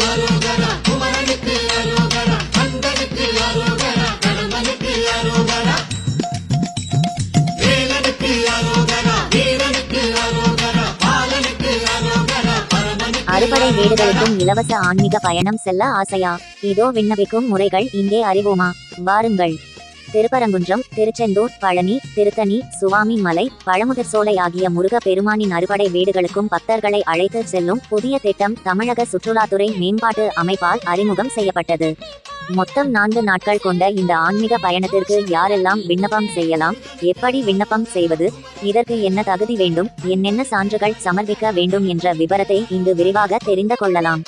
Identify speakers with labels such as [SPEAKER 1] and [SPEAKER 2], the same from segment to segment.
[SPEAKER 1] அரோகரா, குமரனுக்கு அரோகரா, கந்தனுக்கு அரோகரா, கடம்பனுக்கு அரோகரா, வேலனுக்கு அரோகரா, வீரனுக்கு அரோகரா, பாலனுக்கு அரோகரா, பரமனுக்கு
[SPEAKER 2] அறுபடை வீடுகளுக்கும் இலவச ஆன்மீக பயணம் செல்ல ஆசையா? இதோ விண்ணப்பிக்கும் முறைகள் இங்கே அறிவோமா? வாருங்கள். திருப்பரங்குன்றம், திருச்செந்தூர், பழனி, திருத்தணி, சுவாமி மலை, பழமுதிர்சோலை ஆகிய முருக பெருமானின் அறுபடை வீடுகளுக்கும் பக்தர்களை அழைத்து செல்லும் புதிய திட்டம் தமிழக சுற்றுலாத்துறை மேம்பாட்டு அமைப்பால் அறிமுகம் செய்யப்பட்டது. மொத்தம் 4 நாட்கள் கொண்ட இந்த ஆன்மீக பயணத்திற்கு யாரெல்லாம் விண்ணப்பம் செய்யலாம், எப்படி விண்ணப்பம் செய்வது, இதற்கு என்ன தகுதி வேண்டும், என்னென்ன சான்றுகள் சமர்ப்பிக்க வேண்டும் என்ற விவரத்தை இங்கு விரிவாக தெரிந்து கொள்ளலாம்.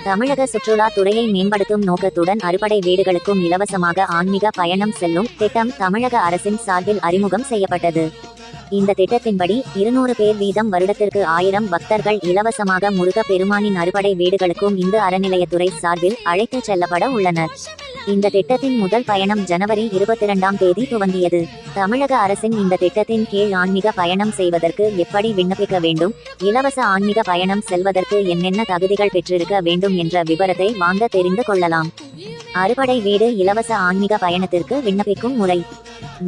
[SPEAKER 2] தமிழக சுற்றுலா துறையை மேம்படுத்தும் நோக்கத்துடன் அறுபடை வீடுகளுக்கும் இலவசமாக ஆன்மீக பயணம் செல்லும் திட்டம் தமிழக அரசின் சார்பில் அறிமுகம் செய்யப்பட்டது. இந்த திட்டத்தின்படி 200 பேர் வீதம் வருடத்திற்கு 1000 பக்தர்கள் இலவசமாக முருக பெருமானின் அறுபடை வீடுகளுக்கும் இந்து அறநிலையத்துறை சார்பில் அழைத்துச் செல்லப்பட உள்ளனர். இந்த திட்டத்தின் முதல் பயணம் ஜனவரி 22ஆம் தேதி துவங்கியது. தமிழக அரசின் இந்த திட்டத்தின் கீழ் ஆன்மீக பயணம் செய்வதற்கு எப்படி விண்ணப்பிக்க வேண்டும், இலவச ஆன்மீக பயணம் செல்வதற்கு என்னென்ன தகுதிகள் பெற்றிருக்க வேண்டும் என்ற விவரத்தை வாங்க தெரிந்து கொள்ளலாம். அறுபடை வீடு இலவச ஆன்மீக பயணத்திற்கு விண்ணப்பிக்கும் முறை.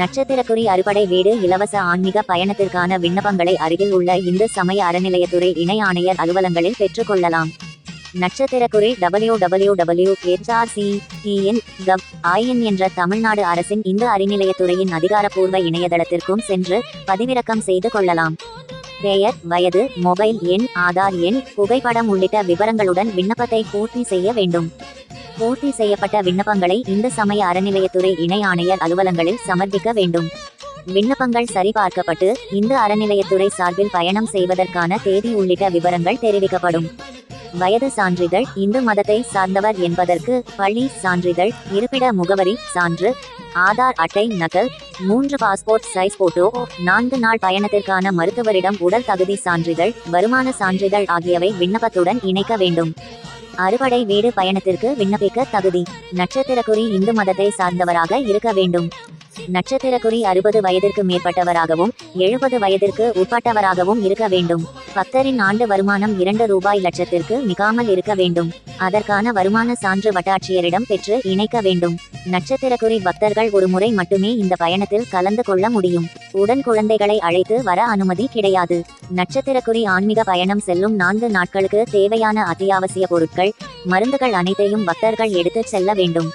[SPEAKER 2] நட்சத்திரக்குறி அறுபடை வீடு இலவச ஆன்மீக பயணத்திற்கான விண்ணப்பங்களை அருகில் உள்ள இந்து சமய அறநிலையத்துறை இணை ஆணையர் அலுவலகங்களில் பெற்றுக்கொள்ளலாம். நட்சத்திரக்குறி www.hrctn.gov.in என்ற தமிழ்நாடு அரசின் இந்து அறநிலையத்துறையின் அதிகாரப்பூர்வ இணையதளத்திற்கும் சென்று பதிவிறக்கம் செய்து கொள்ளலாம். பெயர், வயது, மொபைல் எண், ஆதார் எண், புகைப்படம் உள்ளிட்ட விவரங்களுடன் விண்ணப்பத்தை பூர்த்தி செய்ய வேண்டும். பூர்த்தி செய்யப்பட்ட விண்ணப்பங்களை இந்து சமய அறநிலையத்துறை இணை ஆணையர் அலுவலகங்களில் சமர்ப்பிக்க வேண்டும். விண்ணப்பங்கள் சரிபார்க்கப்பட்டு இந்து அறநிலையத்துறை சார்பில் பயணம் செய்வதற்கான தேதி உள்ளிட்ட விவரங்கள் தெரிவிக்கப்படும். வயது சான்றிதழ், இந்து மதத்தை சார்ந்தவர் என்பதற்கு பள்ளி சான்றிதழ், இருப்பிட முகவரி சான்று, ஆதார் அட்டை நகல், 3 பாஸ்போர்ட் சைஸ் போட்டோ, 4 நாள் பயணத்திற்கான மருத்துவரிடம் உடல் தகுதி சான்றிதழ், வருமான சான்றிதழ் ஆகியவை விண்ணப்பத்துடன் இணைக்க வேண்டும். அறுபடை வீடு பயணத்திற்கு விண்ணப்பிக்க தகுதி. நட்சத்திரக்குறி இந்து மதத்தை சார்ந்தவராக இருக்க வேண்டும். நட்சத்திரக்குறி 60 வயதிற்கு மேற்பட்டவராகவும் 70 வயதிற்கு உட்பட்டவராகவும் இருக்க வேண்டும். பக்தரின் ஆண்டு வருமானம் 2 ரூபாய் லட்சத்திற்கு மிகாமல் இருக்க வேண்டும். அதற்கான வருமான சான்று வட்டாட்சியரிடம் பெற்று இணைக்க வேண்டும். நட்சத்திரக்குறி பக்தர்கள் ஒரு முறை மட்டுமே இந்த பயணத்தில் கலந்து கொள்ள முடியும். உடன் குழந்தைகளை அழைத்து வர அனுமதி கிடையாது. நட்சத்திரக்குறி ஆன்மீக பயணம் செல்லும் 4 நாட்களுக்கு தேவையான அத்தியாவசிய பொருட்கள், மருந்துகள் அனைத்தையும் பக்தர்கள் எடுத்துச் செல்ல வேண்டும்.